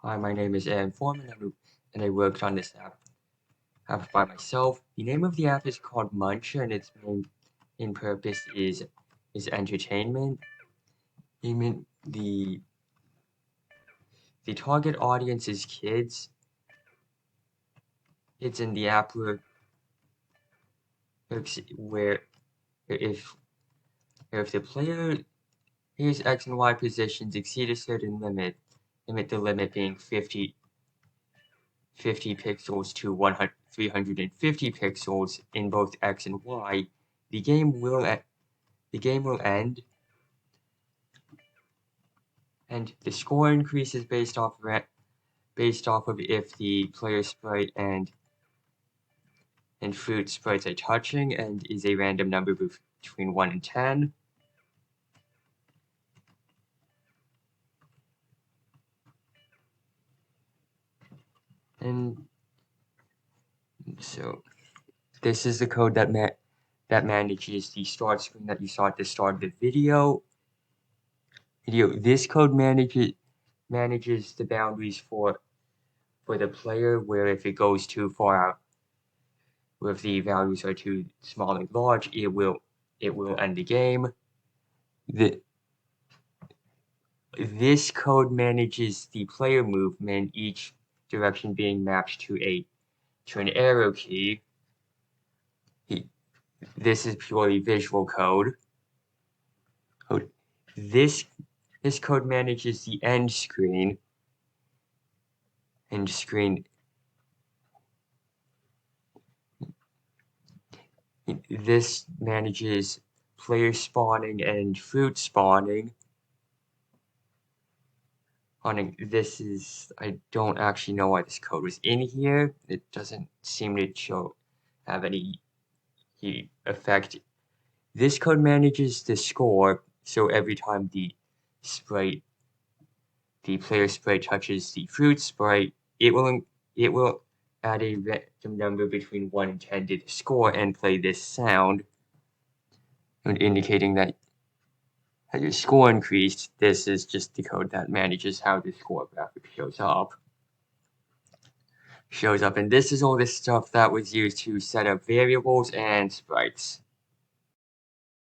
Hi, my name is Aaron Foreman, and I worked on this app by myself. The name of the app is called Muncher, and its main purpose is entertainment. The target audience is kids. It's in the app where if the player his X and Y positions exceed a certain limit, the limit being 50 pixels to 350 pixels in both X and Y, the game will end, and the score increases based off of if the player sprite and fruit sprites are touching, and is a random number between 1 and 10. And so this is the code that manages the start screen that you saw at the start of the video. This code manages the boundaries for the player, where if it goes too far out, where if the values are too small and large, it will end the game. This code manages the player movement, each direction being mapped to an arrow key. This is purely visual code. This code manages the end screen. This manages player spawning and fruit spawning. I don't actually know why this code was in here. It doesn't seem to have any effect. This code manages the score, so every time the player sprite touches the fruit sprite, it will add a random number between 1 and 10 to the score and play this sound, indicating that your score increased. This is just the code that manages how the score graphic shows up. And this is all the stuff that was used to set up variables and sprites.